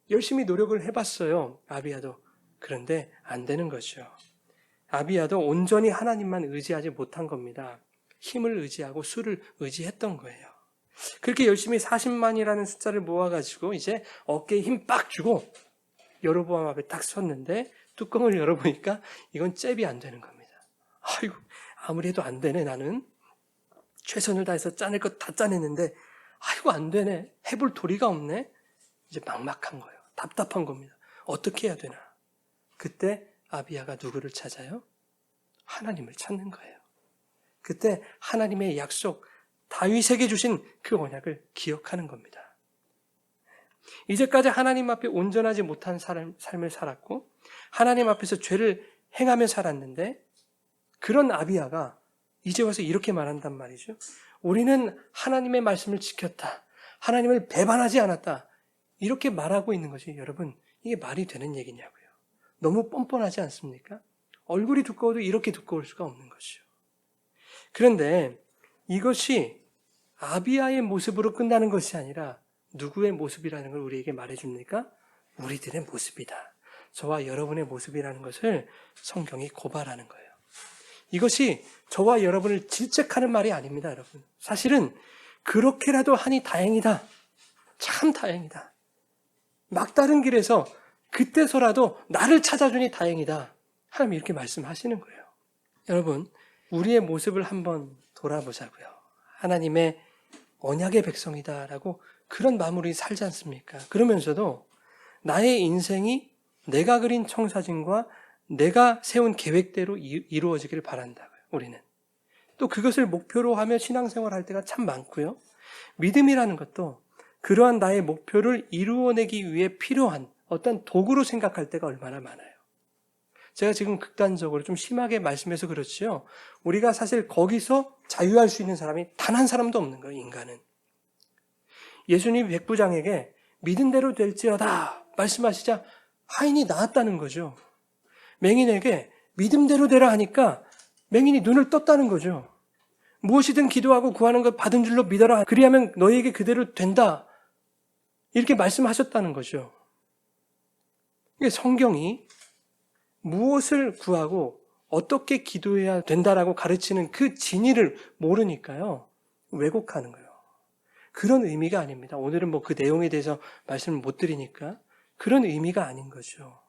[SPEAKER 1] 열심히 노력을 해봤어요. 아비야도. 그런데 안 되는 거죠. 아비야도 온전히 하나님만 의지하지 못한 겁니다. 힘을 의지하고 수를 의지했던 거예요. 그렇게 열심히 40만이라는 숫자를 모아가지고 이제 어깨에 힘 빡 주고 여로보암 앞에 딱 섰는데 뚜껑을 열어보니까 이건 잽이 안 되는 겁니다. 아이고 아무리 해도 안 되네 나는. 최선을 다해서 짜낼 것 다 짜냈는데 아이고 안 되네. 해볼 도리가 없네. 이제 막막한 거예요. 답답한 겁니다. 어떻게 해야 되나. 그때 아비야가 누구를 찾아요? 하나님을 찾는 거예요. 그때 하나님의 약속, 다윗에게 주신 그 언약을 기억하는 겁니다. 이제까지 하나님 앞에 온전하지 못한 삶을 살았고 하나님 앞에서 죄를 행하며 살았는데 그런 아비야가 이제 와서 이렇게 말한단 말이죠. 우리는 하나님의 말씀을 지켰다. 하나님을 배반하지 않았다. 이렇게 말하고 있는 것이 여러분 이게 말이 되는 얘기냐고요. 너무 뻔뻔하지 않습니까? 얼굴이 두꺼워도 이렇게 두꺼울 수가 없는 것이요. 그런데 이것이 아비야의 모습으로 끝나는 것이 아니라 누구의 모습이라는 걸 우리에게 말해줍니까? 우리들의 모습이다. 저와 여러분의 모습이라는 것을 성경이 고발하는 거예요. 이것이 저와 여러분을 질책하는 말이 아닙니다, 여러분. 사실은 그렇게라도 하니 다행이다. 참 다행이다. 막다른 길에서 그때서라도 나를 찾아주니 다행이다. 하나님이 이렇게 말씀하시는 거예요. 여러분, 우리의 모습을 한번 돌아보자고요. 하나님의 언약의 백성이다라고 그런 마음으로 살지 않습니까? 그러면서도 나의 인생이 내가 그린 청사진과 내가 세운 계획대로 이루어지기를 바란다고요. 우리는. 또 그것을 목표로 하며 신앙생활을 할 때가 참 많고요. 믿음이라는 것도 그러한 나의 목표를 이루어내기 위해 필요한 어떤 도구로 생각할 때가 얼마나 많아요. 제가 지금 극단적으로 좀 심하게 말씀해서 그렇지요. 우리가 사실 거기서 자유할 수 있는 사람이 단 한 사람도 없는 거예요, 인간은. 예수님 백부장에게 믿은 대로 될지어다 말씀하시자 하인이 나았다는 거죠. 맹인에게 믿음대로 되라 하니까 맹인이 눈을 떴다는 거죠. 무엇이든 기도하고 구하는 것 받은 줄로 믿어라. 그리하면 너희에게 그대로 된다. 이렇게 말씀하셨다는 거죠. 성경이 무엇을 구하고 어떻게 기도해야 된다라고 가르치는 그 진의를 모르니까요. 왜곡하는 거예요. 그런 의미가 아닙니다. 오늘은 그 내용에 대해서 말씀을 못 드리니까 그런 의미가 아닌 거죠.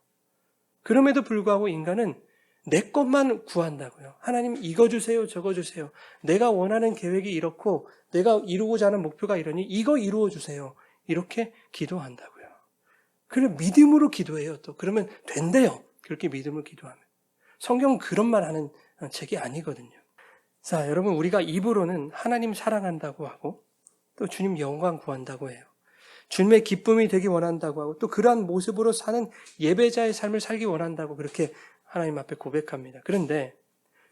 [SPEAKER 1] 그럼에도 불구하고 인간은 내 것만 구한다고요. 하나님 이거 주세요, 저거 주세요. 내가 원하는 계획이 이렇고 내가 이루고자 하는 목표가 이러니 이거 이루어 주세요. 이렇게 기도한다고요. 그래 믿음으로 기도해요. 또 그러면 된대요. 그렇게 믿음으로 기도하면. 성경은 그런 말 하는 책이 아니거든요. 자, 여러분 우리가 입으로는 하나님 사랑한다고 하고 또 주님 영광 구한다고 해요. 주님의 기쁨이 되기 원한다고 하고 또 그러한 모습으로 사는 예배자의 삶을 살기 원한다고 그렇게 하나님 앞에 고백합니다. 그런데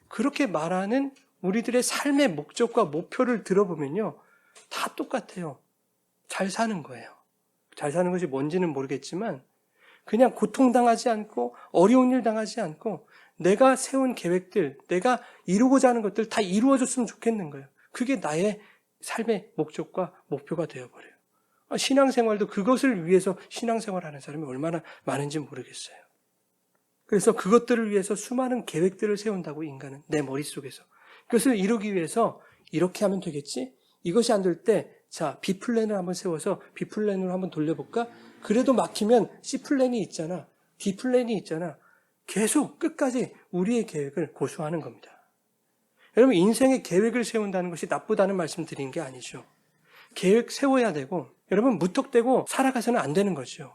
[SPEAKER 1] 그렇게 말하는 우리들의 삶의 목적과 목표를 들어보면요. 다 똑같아요. 잘 사는 거예요. 잘 사는 것이 뭔지는 모르겠지만 그냥 고통당하지 않고 어려운 일 당하지 않고 내가 세운 계획들, 내가 이루고자 하는 것들 다 이루어졌으면 좋겠는 거예요. 그게 나의 삶의 목적과 목표가 되어버려요. 신앙생활도 그것을 위해서 신앙생활하는 사람이 얼마나 많은지 모르겠어요. 그래서 그것들을 위해서 수많은 계획들을 세운다고 인간은 내 머릿속에서. 그것을 이루기 위해서 이렇게 하면 되겠지? 이것이 안 될 때 자, B플랜을 한번 세워서 B플랜으로 한번 돌려볼까? 그래도 막히면 C플랜이 있잖아. D플랜이 있잖아. 계속 끝까지 우리의 계획을 고수하는 겁니다. 여러분 인생의 계획을 세운다는 것이 나쁘다는 말씀 드린 게 아니죠. 계획 세워야 되고 여러분 무턱대고 살아가서는 안 되는 거죠.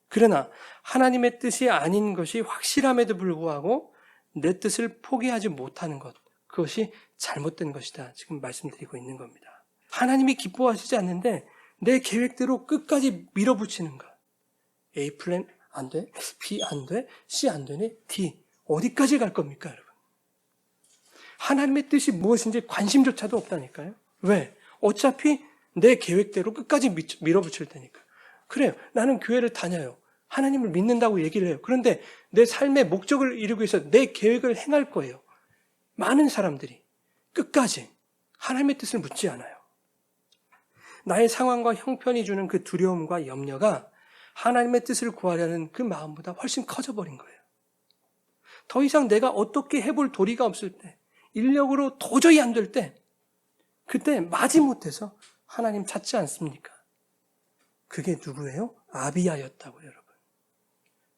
[SPEAKER 1] 그러나 하나님의 뜻이 아닌 것이 확실함에도 불구하고 내 뜻을 포기하지 못하는 것, 그것이 잘못된 것이다. 지금 말씀드리고 있는 겁니다. 하나님이 기뻐하시지 않는데 내 계획대로 끝까지 밀어붙이는 것. A 플랜 안 돼? B 안 돼? C 안 되네? D. 어디까지 갈 겁니까, 여러분? 하나님의 뜻이 무엇인지 관심조차도 없다니까요. 왜? 어차피 내 계획대로 끝까지 밀어붙일 테니까. 그래요. 나는 교회를 다녀요. 하나님을 믿는다고 얘기를 해요. 그런데 내 삶의 목적을 이루기 위해서 내 계획을 행할 거예요. 많은 사람들이 끝까지 하나님의 뜻을 묻지 않아요. 나의 상황과 형편이 주는 그 두려움과 염려가 하나님의 뜻을 구하려는 그 마음보다 훨씬 커져버린 거예요. 더 이상 내가 어떻게 해볼 도리가 없을 때, 인력으로 도저히 안 될 때, 그때 마지못해서 하나님 찾지 않습니까? 그게 누구예요? 아비야였다고요, 여러분.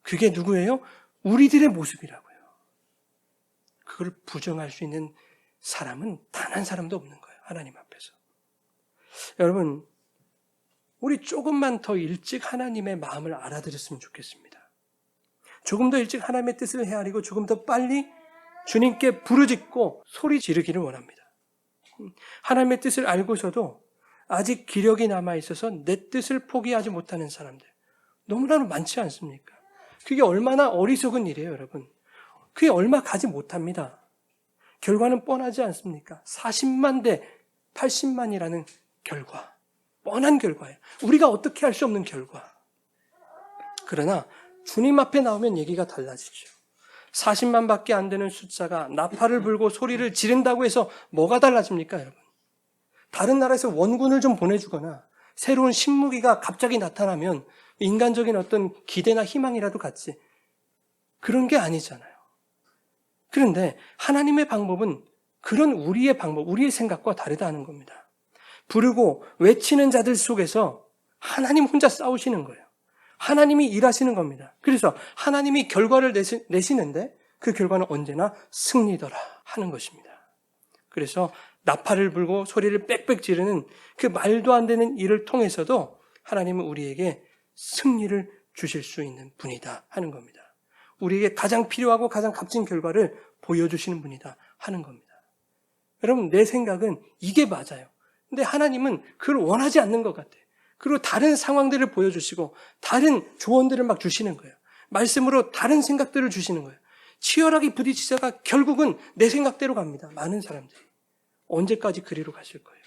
[SPEAKER 1] 그게 누구예요? 우리들의 모습이라고요. 그걸 부정할 수 있는 사람은 단 한 사람도 없는 거예요, 하나님 앞에서. 여러분, 우리 조금만 더 일찍 하나님의 마음을 알아들였으면 좋겠습니다. 조금 더 일찍 하나님의 뜻을 헤아리고 조금 더 빨리 주님께 부르짖고 소리 지르기를 원합니다. 하나님의 뜻을 알고서도 아직 기력이 남아있어서 내 뜻을 포기하지 못하는 사람들 너무나도 많지 않습니까? 그게 얼마나 어리석은 일이에요, 여러분. 그게 얼마 가지 못합니다. 결과는 뻔하지 않습니까? 40만 대 80만이라는 결과. 뻔한 결과예요. 우리가 어떻게 할 수 없는 결과. 그러나 주님 앞에 나오면 얘기가 달라지죠. 40만 밖에 안 되는 숫자가 나팔을 불고 소리를 지른다고 해서 뭐가 달라집니까, 여러분? 다른 나라에서 원군을 좀 보내주거나 새로운 신무기가 갑자기 나타나면 인간적인 어떤 기대나 희망이라도 갖지. 그런 게 아니잖아요. 그런데 하나님의 방법은 그런 우리의 방법, 우리의 생각과 다르다는 겁니다. 부르고 외치는 자들 속에서 하나님 혼자 싸우시는 거예요. 하나님이 일하시는 겁니다. 그래서 하나님이 결과를 내시는데 그 결과는 언제나 승리더라 하는 것입니다. 그래서 나팔을 불고 소리를 빽빽 지르는 그 말도 안 되는 일을 통해서도 하나님은 우리에게 승리를 주실 수 있는 분이다 하는 겁니다. 우리에게 가장 필요하고 가장 값진 결과를 보여주시는 분이다 하는 겁니다. 여러분, 내 생각은 이게 맞아요. 근데 하나님은 그걸 원하지 않는 것 같아요. 그리고 다른 상황들을 보여주시고 다른 조언들을 막 주시는 거예요. 말씀으로 다른 생각들을 주시는 거예요. 치열하게 부딪히다가 결국은 내 생각대로 갑니다. 많은 사람들이. 언제까지 그리로 가실 거예요?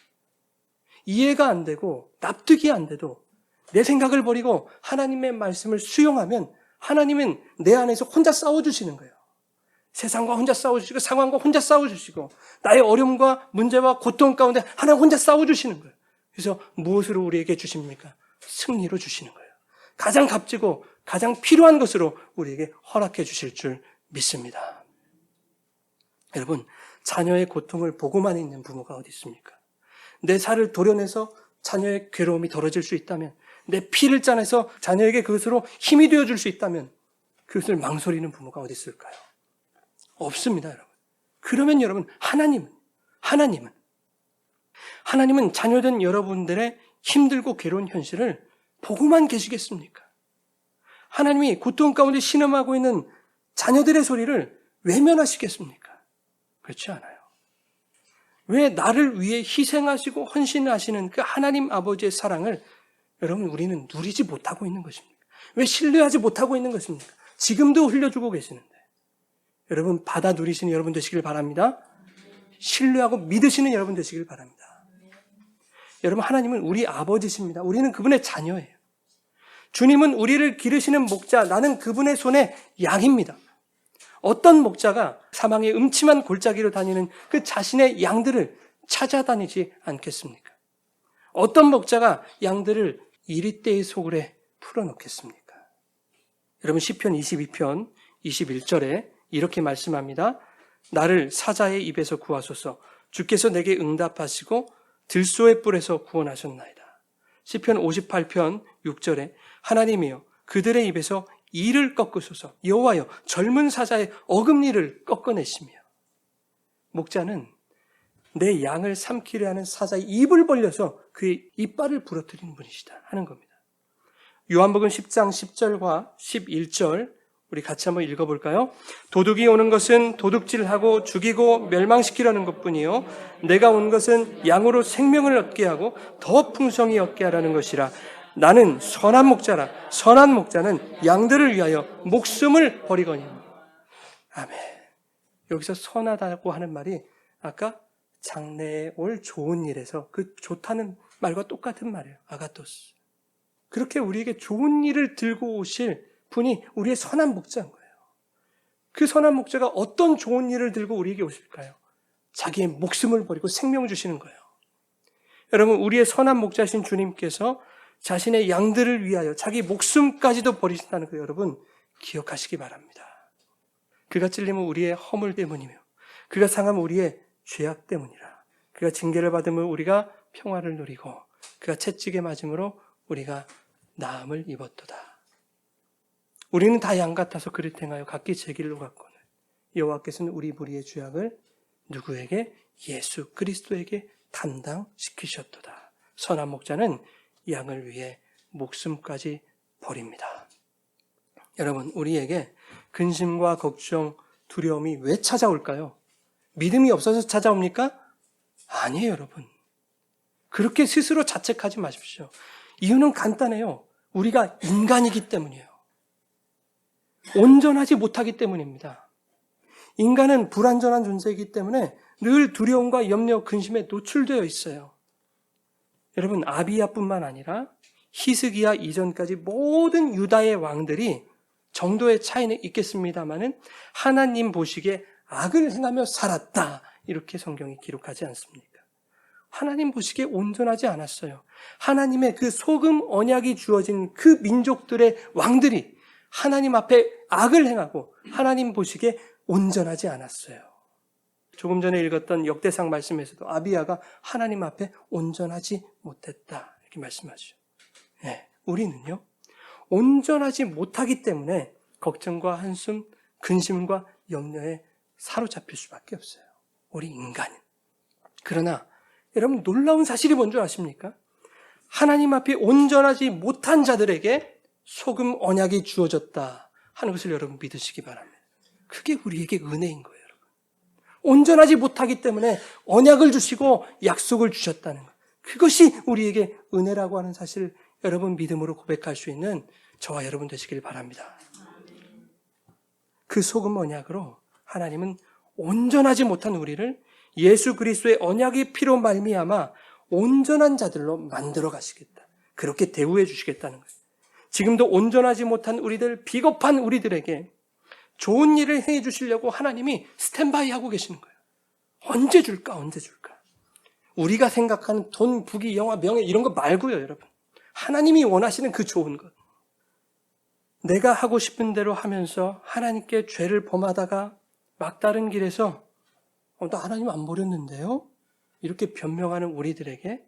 [SPEAKER 1] 이해가 안 되고 납득이 안 돼도 내 생각을 버리고 하나님의 말씀을 수용하면 하나님은 내 안에서 혼자 싸워주시는 거예요. 세상과 혼자 싸워주시고 상황과 혼자 싸워주시고 나의 어려움과 문제와 고통 가운데 하나님 혼자 싸워주시는 거예요. 그래서 무엇으로 우리에게 주십니까? 승리로 주시는 거예요. 가장 값지고 가장 필요한 것으로 우리에게 허락해 주실 줄 믿습니다. 여러분, 자녀의 고통을 보고만 있는 부모가 어디 있습니까? 내 살을 도려내서 자녀의 괴로움이 덜어질 수 있다면, 내 피를 짜내서 자녀에게 그것으로 힘이 되어줄 수 있다면 그것을 망설이는 부모가 어디 있을까요? 없습니다, 여러분. 그러면 여러분, 하나님은 자녀된 여러분들의 힘들고 괴로운 현실을 보고만 계시겠습니까? 하나님이 고통 가운데 신음하고 있는 자녀들의 소리를 외면하시겠습니까? 그렇지 않아요. 왜 나를 위해 희생하시고 헌신하시는 그 하나님 아버지의 사랑을 여러분 우리는 누리지 못하고 있는 것입니까? 왜 신뢰하지 못하고 있는 것입니까? 지금도 흘려주고 계시는데. 여러분 받아 누리시는 여러분 되시길 바랍니다. 신뢰하고 믿으시는 여러분 되시길 바랍니다. 여러분 하나님은 우리 아버지십니다. 우리는 그분의 자녀예요. 주님은 우리를 기르시는 목자, 나는 그분의 손에 양입니다. 어떤 목자가 사망의 음침한 골짜기로 다니는 그 자신의 양들을 찾아다니지 않겠습니까? 어떤 목자가 양들을 이리떼의 소굴에 풀어놓겠습니까? 여러분 시편 22편 21절에 이렇게 말씀합니다. 나를 사자의 입에서 구하소서. 주께서 내게 응답하시고 들소의 뿔에서 구원하셨나이다. 시편 58편 6절에 하나님이여 그들의 입에서 이를 꺾으소서. 여호와여 젊은 사자의 어금니를 꺾어내시며. 목자는 내 양을 삼키려 하는 사자의 입을 벌려서 그의 이빨을 부러뜨리는 분이시다 하는 겁니다. 요한복음 10장 10절과 11절 우리 같이 한번 읽어볼까요? 도둑이 오는 것은 도둑질하고 죽이고 멸망시키려는 것뿐이요 내가 온 것은 양으로 생명을 얻게 하고 더 풍성히 얻게 하라는 것이라. 나는 선한 목자라. 선한 목자는 양들을 위하여 목숨을 버리거니와. 아멘. 여기서 선하다고 하는 말이 아까 장래에 올 좋은 일에서 그 좋다는 말과 똑같은 말이에요. 아가토스. 그렇게 우리에게 좋은 일을 들고 오실 분이 우리의 선한 목자인 거예요. 그 선한 목자가 어떤 좋은 일을 들고 우리에게 오실까요? 자기의 목숨을 버리고 생명을 주시는 거예요. 여러분 우리의 선한 목자신 주님께서 자신의 양들을 위하여 자기 목숨까지도 버리신다는 거 여러분 기억하시기 바랍니다. 그가 찔림은 우리의 허물 때문이며 그가 상함은 우리의 죄악 때문이라. 그가 징계를 받음을 우리가 평화를 누리고 그가 채찍에 맞음으로 우리가 나음을 입었도다. 우리는 다 양 같아서 그릇 행하여 각기 제 길로 갔거늘 여호와께서는 우리 무리의 죄악을 누구에게? 예수 그리스도에게 담당시키셨도다. 선한 목자는 양을 위해 목숨까지 버립니다. 여러분 우리에게 근심과 걱정, 두려움이 왜 찾아올까요? 믿음이 없어서 찾아옵니까? 아니에요, 여러분. 그렇게 스스로 자책하지 마십시오. 이유는 간단해요. 우리가 인간이기 때문이에요. 온전하지 못하기 때문입니다. 인간은 불완전한 존재이기 때문에 늘 두려움과 염려, 근심에 노출되어 있어요. 여러분, 아비야뿐만 아니라 히스기야 이전까지 모든 유다의 왕들이 정도의 차이는 있겠습니다마는 하나님 보시기에 악을 행하며 살았다. 이렇게 성경이 기록하지 않습니까? 하나님 보시기에 온전하지 않았어요. 하나님의 그 소금 언약이 주어진 그 민족들의 왕들이 하나님 앞에 악을 행하고 하나님 보시기에 온전하지 않았어요. 조금 전에 읽었던 역대상 말씀에서도 아비야가 하나님 앞에 온전하지 못했다. 이렇게 말씀하죠. 네, 우리는요, 온전하지 못하기 때문에 걱정과 한숨, 근심과 염려에 사로잡힐 수밖에 없어요. 우리 인간은. 그러나 여러분, 놀라운 사실이 뭔지 아십니까? 하나님 앞에 온전하지 못한 자들에게 소금 언약이 주어졌다 하는 것을 여러분 믿으시기 바랍니다. 그게 우리에게 은혜인 거예요, 여러분. 온전하지 못하기 때문에 언약을 주시고 약속을 주셨다는 것. 그것이 우리에게 은혜라고 하는 사실을 여러분 믿음으로 고백할 수 있는 저와 여러분 되시길 바랍니다. 그 소금 언약으로 하나님은 온전하지 못한 우리를 예수 그리스도의 언약의 피로 말미암아 온전한 자들로 만들어 가시겠다. 그렇게 대우해 주시겠다는 거예요. 지금도 온전하지 못한 우리들, 비겁한 우리들에게 좋은 일을 해 주시려고 하나님이 스탠바이 하고 계시는 거예요. 언제 줄까? 언제 줄까? 우리가 생각하는 돈, 부귀, 영화, 명예 이런 거 말고요, 여러분. 하나님이 원하시는 그 좋은 것. 내가 하고 싶은 대로 하면서 하나님께 죄를 범하다가 막다른 길에서 나 하나님 안 버렸는데요? 이렇게 변명하는 우리들에게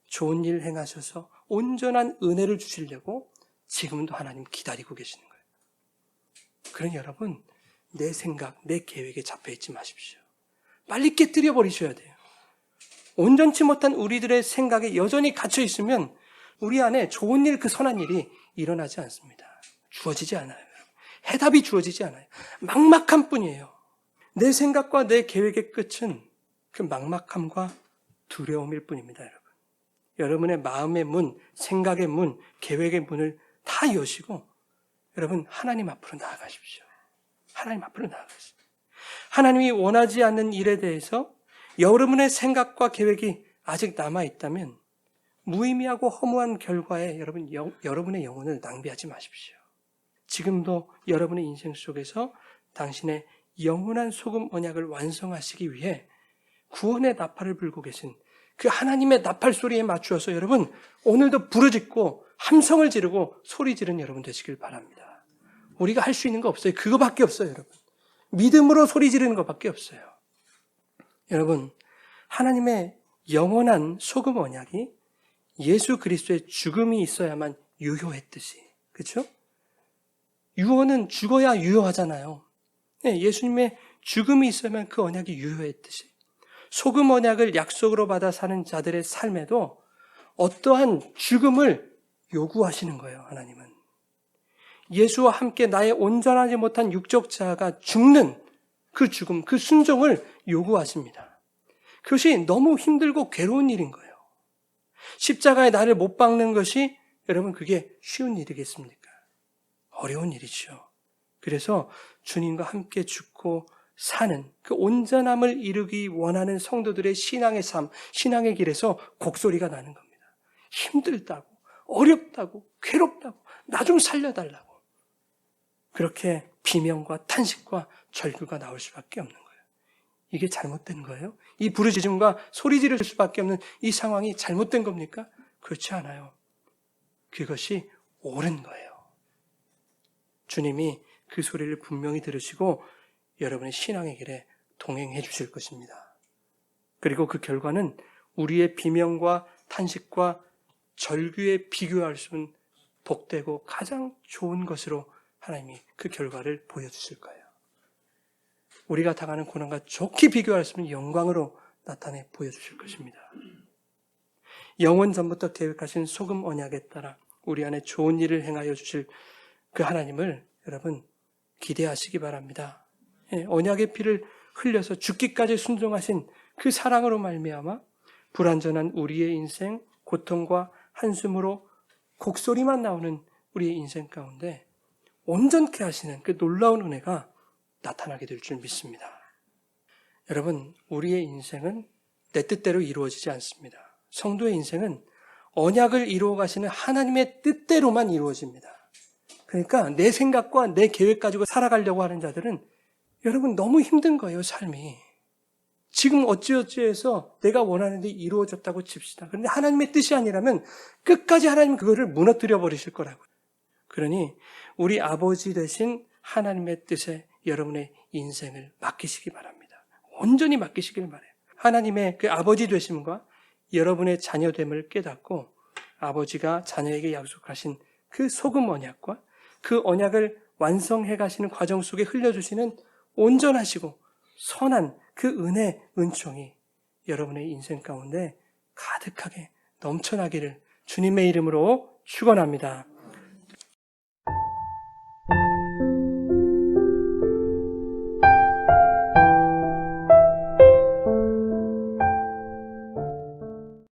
[SPEAKER 1] 좋은 일 행하셔서 온전한 은혜를 주시려고 지금도 하나님 기다리고 계시는 거예요. 그러니 여러분, 내 생각, 내 계획에 잡혀있지 마십시오. 빨리 깨뜨려 버리셔야 돼요. 온전치 못한 우리들의 생각에 여전히 갇혀 있으면 우리 안에 좋은 일, 그 선한 일이 일어나지 않습니다. 주어지지 않아요. 해답이 주어지지 않아요. 막막함 뿐이에요. 내 생각과 내 계획의 끝은 그 막막함과 두려움일 뿐입니다, 여러분. 여러분의 마음의 문, 생각의 문, 계획의 문을 다 여시고 여러분 하나님 앞으로 나아가십시오. 하나님 앞으로 나아가십시오. 하나님이 원하지 않는 일에 대해서 여러분의 생각과 계획이 아직 남아있다면 무의미하고 허무한 결과에 여러분의 영혼을 낭비하지 마십시오. 지금도 여러분의 인생 속에서 당신의 영원한 소금 언약을 완성하시기 위해 구원의 나팔을 불고 계신 그 하나님의 나팔 소리에 맞추어서 여러분 오늘도 부르짖고 함성을 지르고 소리 지르는 여러분 되시길 바랍니다. 우리가 할 수 있는 거 없어요. 그거밖에 없어요, 여러분. 믿음으로 소리 지르는 것밖에 없어요. 여러분, 하나님의 영원한 소금 언약이 예수 그리스도의 죽음이 있어야만 유효했듯이, 그렇죠? 유언은 죽어야 유효하잖아요. 네, 예수님의 죽음이 있어야만 그 언약이 유효했듯이 소금 언약을 약속으로 받아 사는 자들의 삶에도 어떠한 죽음을 요구하시는 거예요, 하나님은. 예수와 함께 나의 온전하지 못한 육적 자아가 죽는 그 죽음, 그 순종을 요구하십니다. 그것이 너무 힘들고 괴로운 일인 거예요. 십자가에 나를 못 박는 것이 여러분 그게 쉬운 일이겠습니까? 어려운 일이죠. 그래서 주님과 함께 죽고 사는 그 온전함을 이루기 원하는 성도들의 신앙의 삶, 신앙의 길에서 곡소리가 나는 겁니다. 힘들다고, 어렵다고, 괴롭다고, 나 좀 살려달라고. 그렇게 비명과 탄식과 절규가 나올 수밖에 없는 거예요. 이게 잘못된 거예요? 이 부르짖음과 소리 지를 수밖에 없는 이 상황이 잘못된 겁니까? 그렇지 않아요. 그것이 옳은 거예요. 주님이 그 소리를 분명히 들으시고 여러분의 신앙의 길에 동행해 주실 것입니다. 그리고 그 결과는 우리의 비명과 탄식과 절규에 비교할 수 없는 복되고 가장 좋은 것으로 하나님이 그 결과를 보여주실 거예요. 우리가 당하는 고난과 좋게 비교할 수 없는 영광으로 나타내 보여주실 것입니다. 영원 전부터 계획하신 소금 언약에 따라 우리 안에 좋은 일을 행하여 주실 그 하나님을 여러분 기대하시기 바랍니다. 언약의 피를 흘려서 죽기까지 순종하신 그 사랑으로 말미암아 불완전한 우리의 인생, 고통과 한숨으로 곡소리만 나오는 우리의 인생 가운데 온전케 하시는 그 놀라운 은혜가 나타나게 될 줄 믿습니다. 여러분, 우리의 인생은 내 뜻대로 이루어지지 않습니다. 성도의 인생은 언약을 이루어 가시는 하나님의 뜻대로만 이루어집니다. 그러니까 내 생각과 내 계획 가지고 살아가려고 하는 자들은 여러분 너무 힘든 거예요, 삶이. 지금 어찌어찌해서 내가 원하는 데 이루어졌다고 칩시다. 그런데 하나님의 뜻이 아니라면 끝까지 하나님 그거를 무너뜨려 버리실 거라고요. 그러니 우리 아버지 되신 하나님의 뜻에 여러분의 인생을 맡기시기 바랍니다. 온전히 맡기시길 바라요. 하나님의 그 아버지 되심과 여러분의 자녀됨을 깨닫고 아버지가 자녀에게 약속하신 그 소금 언약과 그 언약을 완성해 가시는 과정 속에 흘려주시는 온전하시고 선한 그 은혜, 은총이 여러분의 인생 가운데 가득하게 넘쳐나기를 주님의 이름으로 축원합니다.